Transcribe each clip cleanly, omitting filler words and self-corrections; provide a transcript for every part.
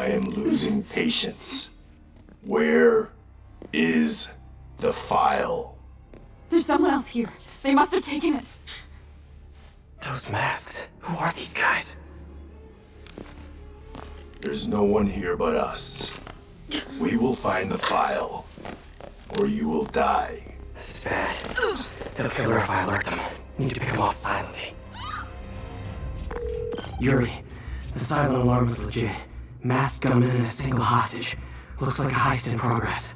I am losing patience. Where is the file? There's someone else here. They must have taken it. Those masks. Who are these guys? There's no one here but us. We will find the file, or you will die. This is bad. They'll kill her if I alert them. Need to pick them off silently. Yuri, the silent alarm is legit. Masked gunman and a single hostage. Looks like a heist in progress.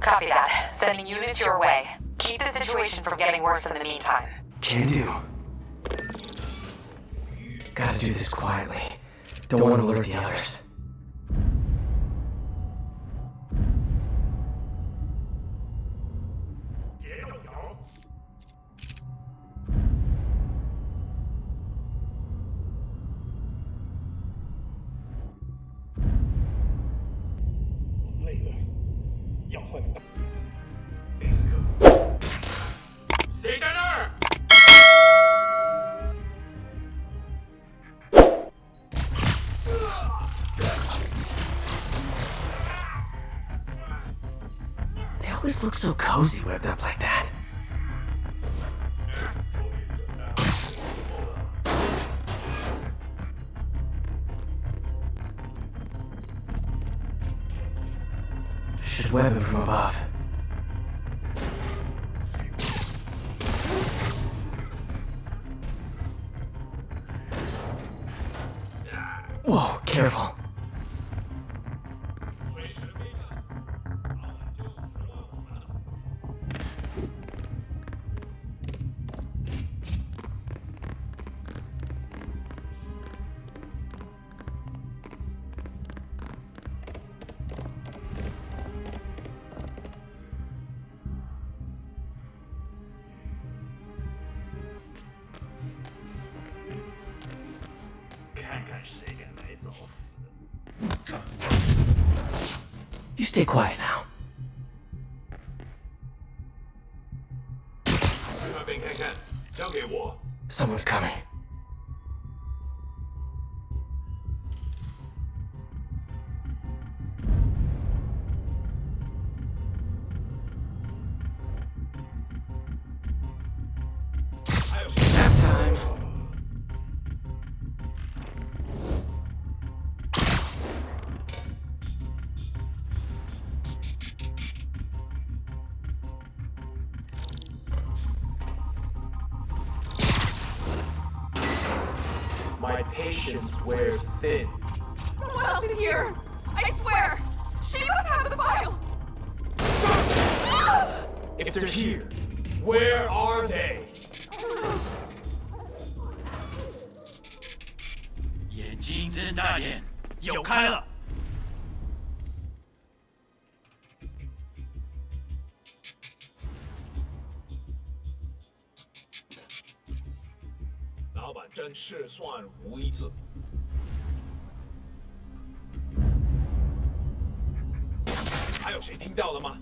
Copy that. Sending units your way. Keep the situation from getting worse in the meantime. Can do. Gotta do this quietly. Don't want to alert the others. They always look so cozy whipped up like that. Should web him from above. Whoa, careful. You stay quiet now. Someone's coming. Nap time. My patience wears thin. Someone else in here. I swear. She must have the file. If they're here, where are they? 眼睛睁大点，有开了。老板真是算无一次。还有谁听到了吗？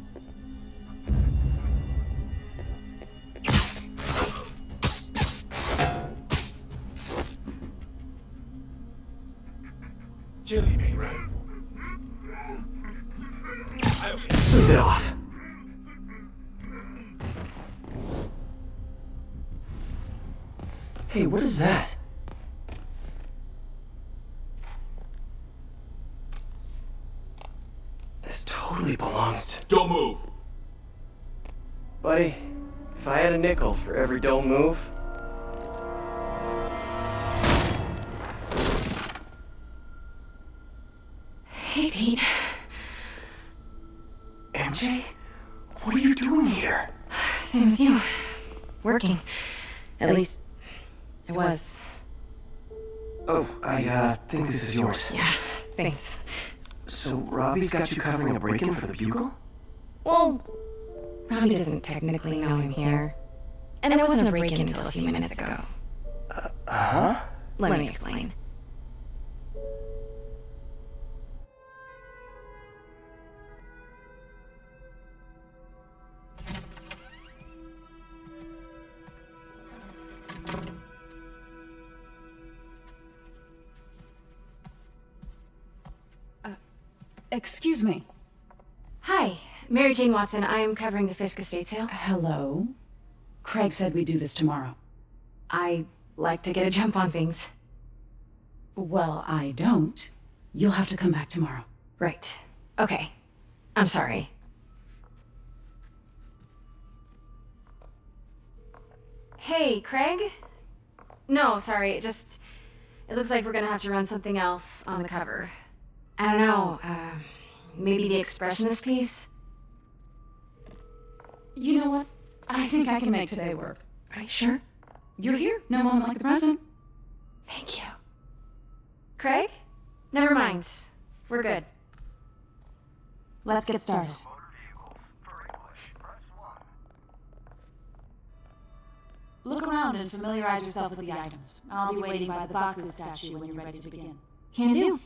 这里没人。还有谁？ Sleep it off. Hey, what is that? This totally belongs to... Don't move. Buddy, if I had a nickel for every don't move... Hey, Pete. MJ? What are you doing here? Same as you. Working. At least, I was. Oh, I think this is yours. Yeah, thanks. So Robbie's got you covering a break-in for the Bugle? Well, Robbie doesn't technically know I'm here. And it wasn't a break-in until a few minutes ago. Huh? Let me explain. Excuse me. Hi, Mary Jane Watson. I am covering the Fisk estate sale. Hello? Craig said we'd do this tomorrow. I like to get a jump on things. Well, I don't. You'll have to come back tomorrow. Right. Okay. I'm sorry. Hey, Craig? No, sorry, it looks like we're gonna have to run something else on the cover. I don't know, maybe the expressionist piece? You know what? I think I can make today work. Are you sure? You're here. No moment like the present. Thank you. Craig? Never mind. We're good. Let's get started. Look around and familiarize yourself with the items. I'll be waiting by the Baku statue when you're ready to begin. Can do.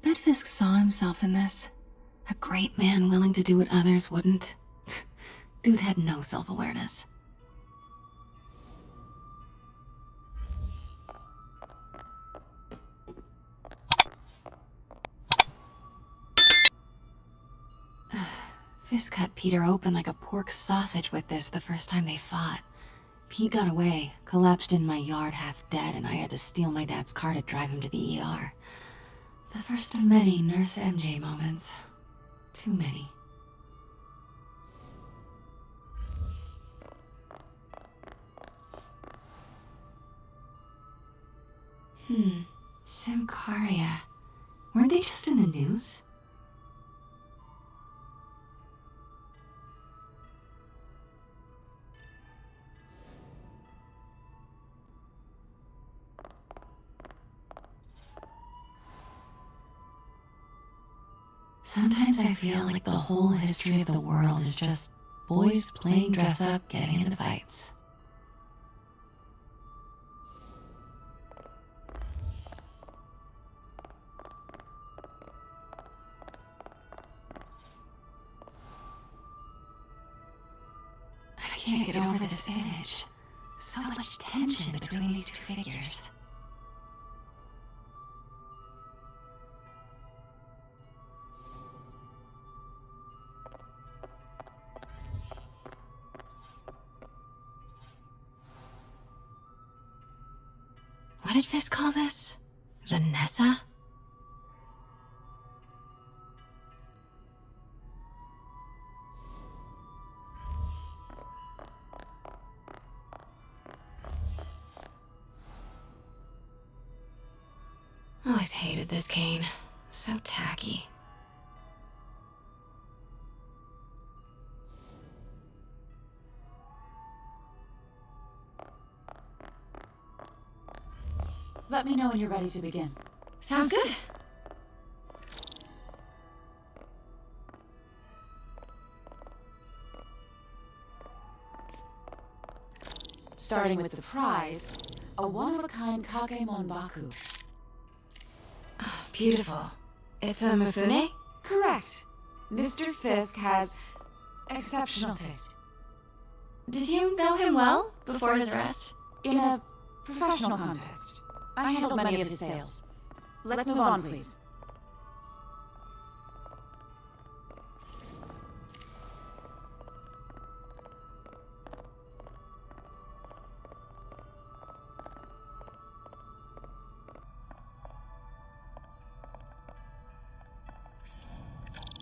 Bet Fisk saw himself in this. A great man willing to do what others wouldn't. Dude had no self-awareness. Fisk cut Peter open like a pork sausage with this the first time they fought. Pete got away, collapsed in my yard half dead, and I had to steal my dad's car to drive him to the ER. The first of many Nurse MJ moments. Too many. Simcaria. Weren't they just in the news? Sometimes I feel like the whole history of the world is just boys playing dress up, getting into fights. I can't get over this image. So much tension between these two figures. What did Fisk call this? Vanessa? Always hated this cane. So tacky. Let me know when you're ready to begin. Sounds good. Starting with the prize, a one-of-a-kind Kakemon Baku. Beautiful. It's a Mifune? Correct. Mr. Fisk has exceptional taste. Did you know him well before his arrest? In a professional contest, I handled many of his sales. Let's move on, please.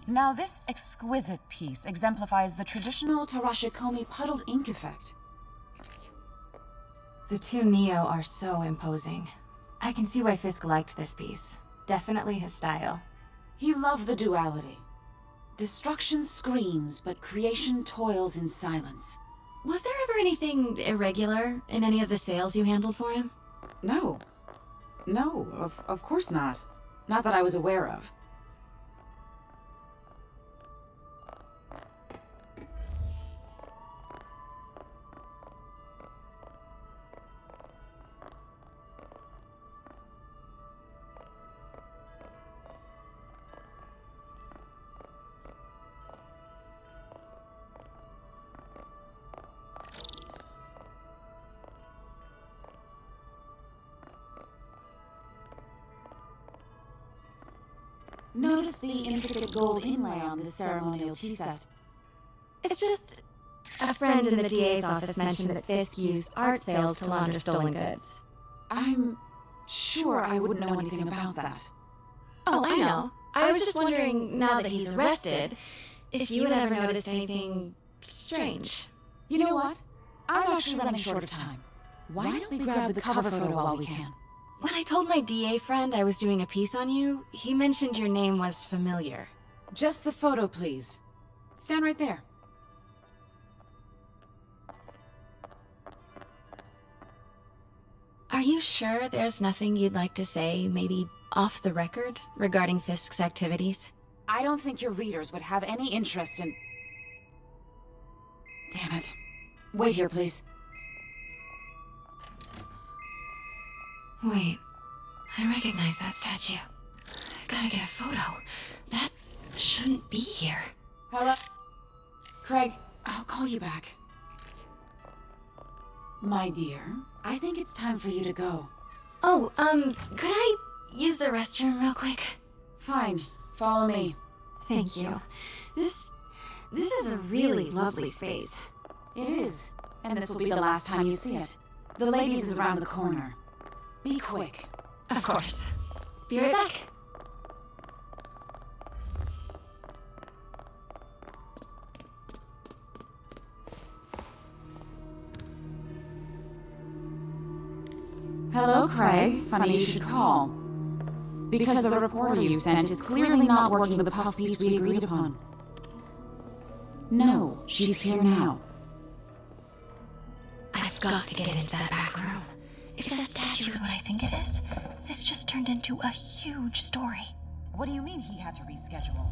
Now, this exquisite piece exemplifies the traditional Tarashikomi puddled ink effect. The two Neo are so imposing. I can see why Fisk liked this piece. Definitely his style. He loved the duality. Destruction screams, but creation toils in silence. Was there ever anything irregular in any of the sales you handled for him? No. No, of course not. Not that I was aware of. Notice the intricate gold inlay on this ceremonial tea set. It's just... A friend in the DA's office mentioned that Fisk used art sales to launder stolen goods. I'm sure I wouldn't know anything about that. Oh, I know. I was just wondering, now that he's arrested, if you had ever noticed anything strange. You know what? I'm actually running short of time. Why don't we grab the cover photo while we can? When I told my DA friend I was doing a piece on you, he mentioned your name was familiar. Just the photo, please. Stand right there. Are you sure there's nothing you'd like to say, maybe off the record, regarding Fisk's activities? I don't think your readers would have any interest in... Damn it. Wait here, please. Wait, I recognize that statue. Gotta get a photo. That shouldn't be here. Hello? Craig, I'll call you back. My dear, I think it's time for you to go. Oh, could I use the restroom real quick? Fine. Follow me. Thank you. This is a really lovely space. It is. And this will be the last time you see it. The ladies is around the corner. Be quick. Of course. Be right back. Hello, Craig. Funny you should call. Because the reporter you sent is clearly not working with the puff piece we agreed upon. No, she's here now. I've got to get into that back room. If that statue is what I think it is, this just turned into a huge story. What do you mean he had to reschedule?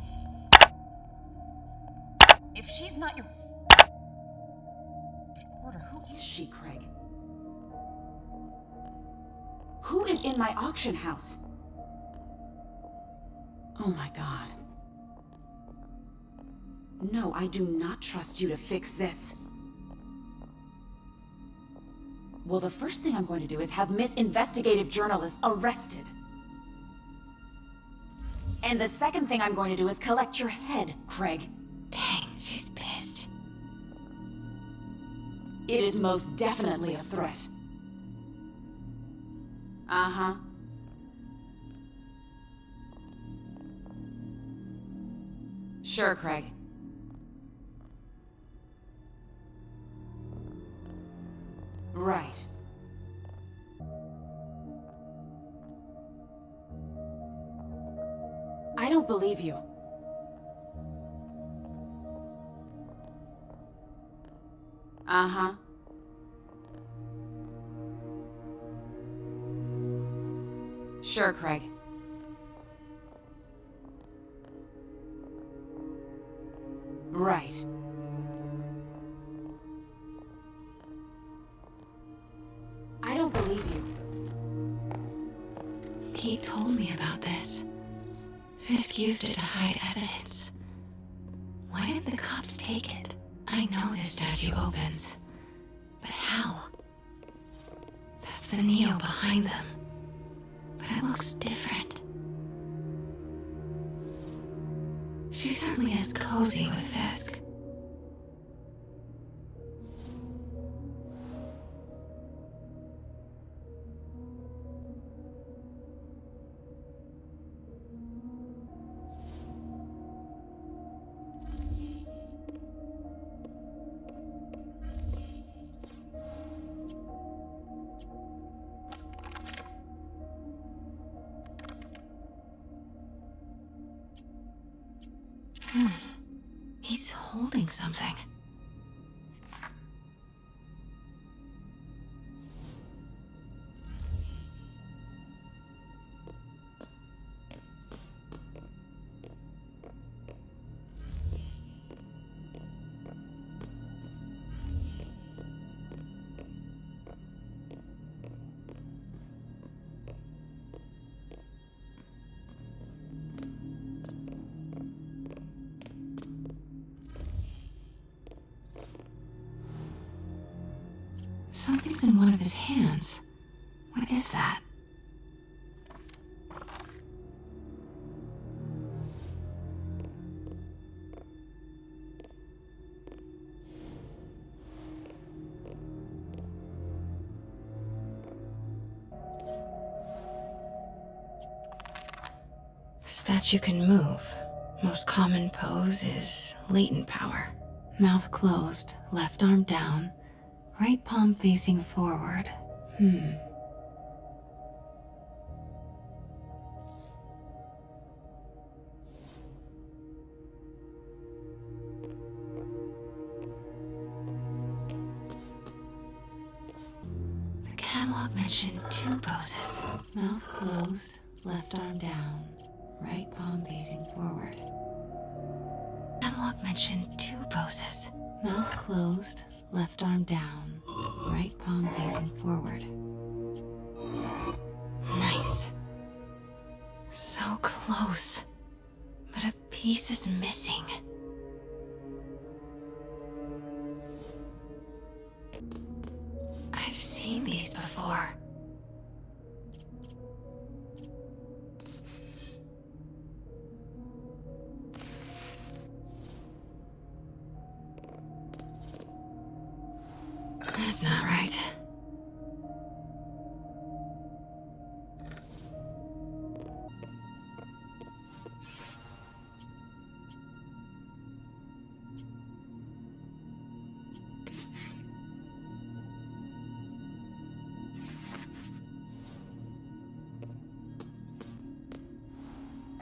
If she's not your... reporter, who is she, Craig? Who is in my auction house? Oh my god. No, I do not trust you to fix this. Well, the first thing I'm going to do is have Miss Investigative Journalist arrested. And the second thing I'm going to do is collect your head, Craig. Dang, she's pissed. It is most definitely a threat. Uh-huh. Sure, Craig. Right. I don't believe you. Uh-huh. Sure, Craig. Right. I don't believe you. Pete told me about this. Fisk used it to hide evidence. Why didn't the cops take it? I know this statue opens. But how? That's the Neo behind them. But it looks different. She certainly is cozy with Fisk. He's holding something. Something's in one of his hands. What is that? Statue can move. Most common pose is latent power. Mouth closed, left arm down, right palm facing forward. The catalog mentioned 2 poses. Mouth closed, left arm down, right palm facing forward. Catalog mentioned 2 poses. Mouth closed, left arm down, right palm facing forward. Nice. So close. But a piece is missing. I've seen these before. That's not right.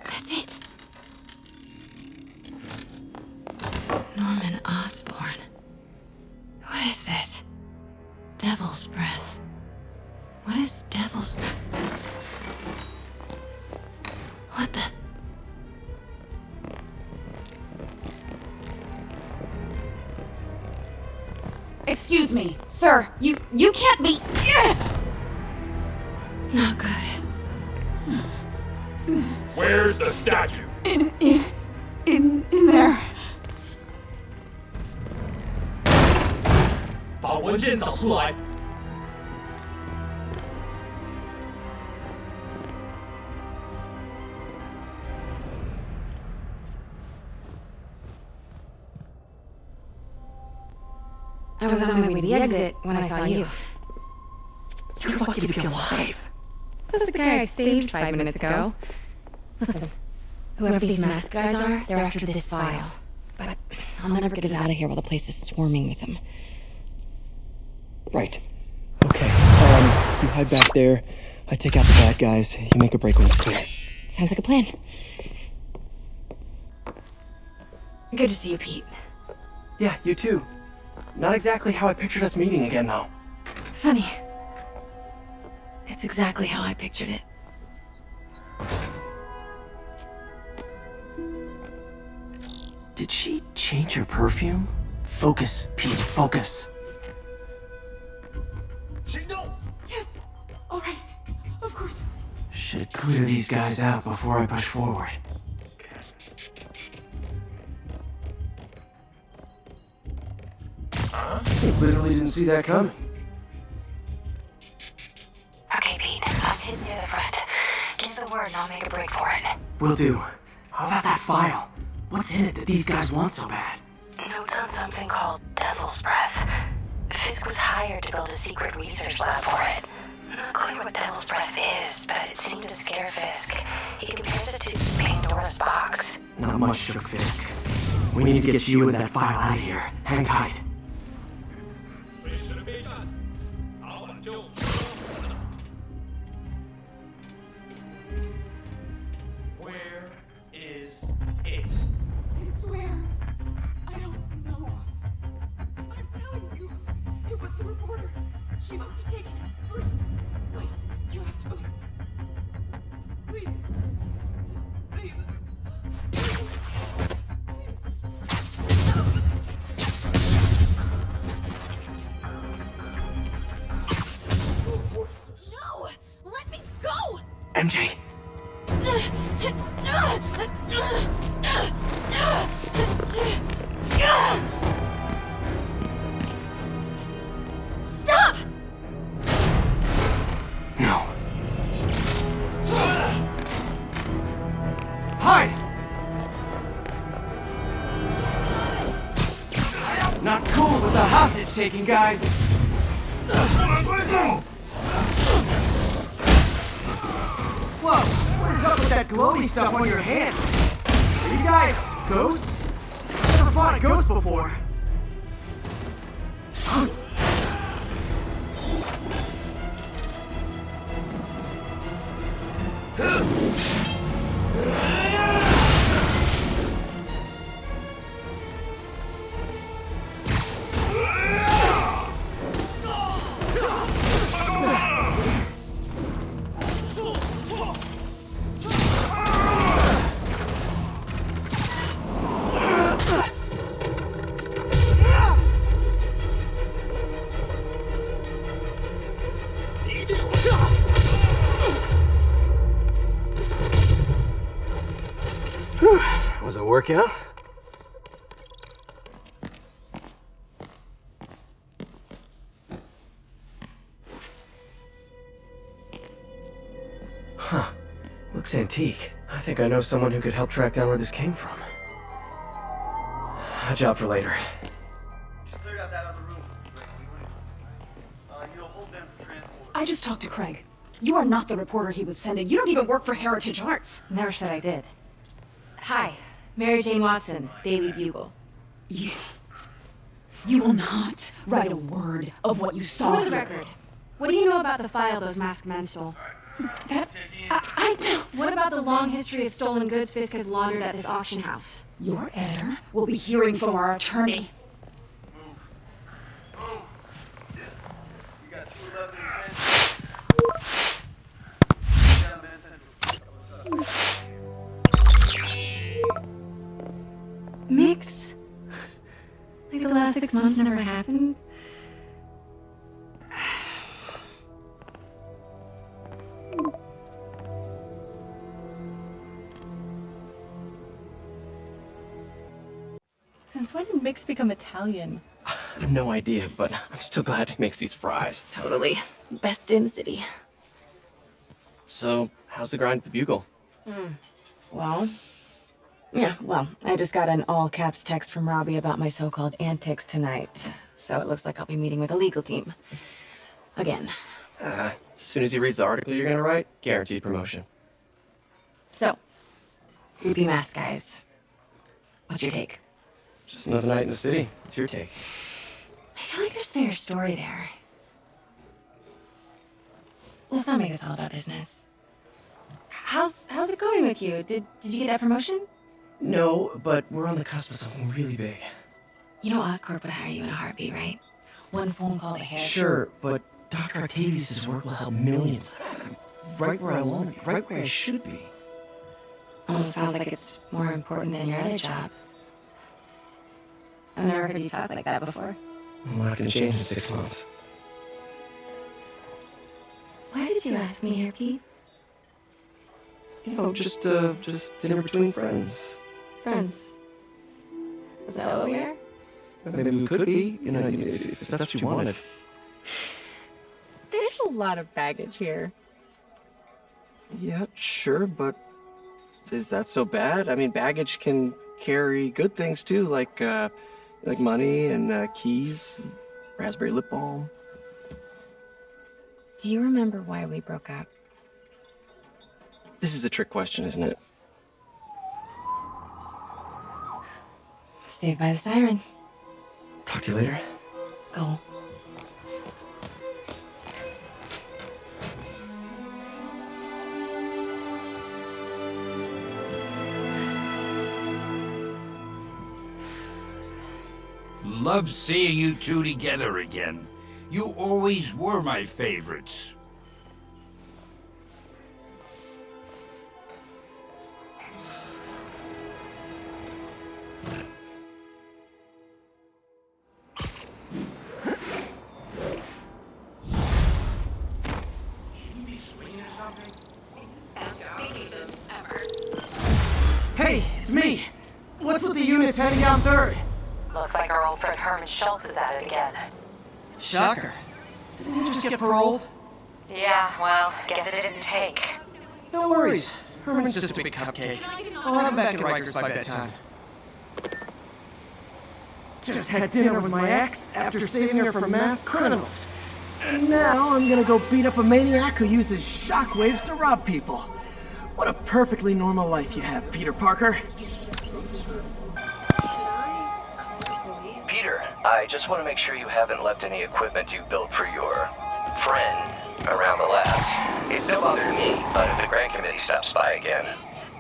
That's it. Norman Osborn. What is this? Devil's breath. What is devil's... What the... Excuse me, sir. You can't be... Not good. Where's the statue? In there. 把文件找出来。I was on my way to the exit when I saw you. You're lucky to be alive. This is the guy I saved 5 minutes ago. Listen, whoever these masked guys are, they're after this file. But I'll never get it out of here while the place is swarming with them. Right. Okay, you hide back there. I take out the bad guys. You make a break when it's clear. Sounds like a plan. Good to see you, Pete. Yeah, you too. Not exactly how I pictured us meeting again, though. Funny. It's exactly how I pictured it. Did she change her perfume? Focus, Pete, focus. Yes. All right. Of course. Should clear these guys out before I push forward. Literally didn't see that coming. Okay, Pete. I'm hidden near the front. Give the word and I'll make a break for it. Will do. How about that file? What's in it that these guys want so bad? Notes on something called Devil's Breath. Fisk was hired to build a secret research lab for it. Not clear what Devil's Breath is, but it seemed to scare Fisk. He compares it to Pandora's box. Not much shook Fisk. We need to get you and that file out of here. Hang tight. Where is it? I swear. I don't know. I'm telling you, it was the reporter. She must have taken it. Please, please, you have to believe. Please. Please. No! Let me go! MJ! Stop! No. Hide! Not cool with the hostage taking, guys. Whoa, what is up with that that glowy stuff on your hands? Are you guys ghosts? I've never fought a ghost before. Was it a workout? Huh. Looks antique. I think I know someone who could help track down where this came from. A job for later. I just talked to Craig. You are not the reporter he was sending. You don't even work for Heritage Arts. Never said I did. Hi, Mary Jane Watson, Daily Bugle. You will not write a word of what you saw. For the record, what do you know about the file those masked men stole? I don't. What about the long history of stolen goods Fisk has laundered at this auction house? Your editor will be hearing from our attorney. Mix? Like the last 6 months never happened? Since when did Mix become Italian? I have no idea, but I'm still glad he makes these fries. Totally. Best in the city. So, how's the grind at the Bugle? Well, I just got an all-caps text from Robbie about my so-called antics tonight. So it looks like I'll be meeting with a legal team. Again. As soon as he reads the article you're gonna write, guaranteed promotion. So, creepy mask guys. What's your take? Just another night in the city. What's your take? I feel like there's a bigger story there. Let's not make this all about business. How's it going with you? Did you get that promotion? No, but we're on the cusp of something really big. You know Oscorp would hire you in a heartbeat, right? One phone call to Harris. Sure, but Dr. Octavius' work will help millions. I'm right where I want to be, right where I should be. Almost sounds like it's more important than your other job. I've never heard you talk like that before. A lot can change in 6 months. Why did you ask me here, Pete? You know, just dinner between friends. Friends. Is that what we are? Maybe we could be, you know, if that's what you wanted. There's a lot of baggage here. Yeah, sure, but is that so bad? I mean, baggage can carry good things too, like money and keys, and raspberry lip balm. Do you remember why we broke up? This is a trick question, isn't it? Saved by the siren. Talk to you later. Go. Love seeing you two together again. You always were my favorites. Hey, it's me! What's with the units heading down third? Looks like our old friend Herman Schultz is at it again. Shocker. Didn't you just get paroled? Yeah, well, guess it didn't take. No worries. Herman's just a big cupcake. I'll have him back in Rikers by bedtime. Just had dinner with my ex after saving her from masked criminals. And now I'm gonna go beat up a maniac who uses shockwaves to rob people. What a perfectly normal life you have, Peter Parker. Peter, I just want to make sure you haven't left any equipment you built for your friend around the lab. It's no bother to me, but if the grant committee stops by again.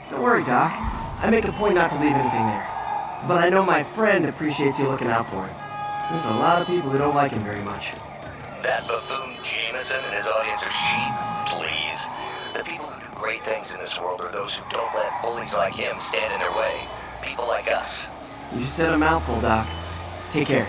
Don't worry, Doc. I make a point not to leave anything there. But I know my friend appreciates you looking out for him. There's a lot of people who don't like him very much. That buffoon Jameson and his audience of sheep? Please. The people who do great things in this world are those who don't let bullies like him stand in their way. People like us. You said a mouthful, Doc. Take care.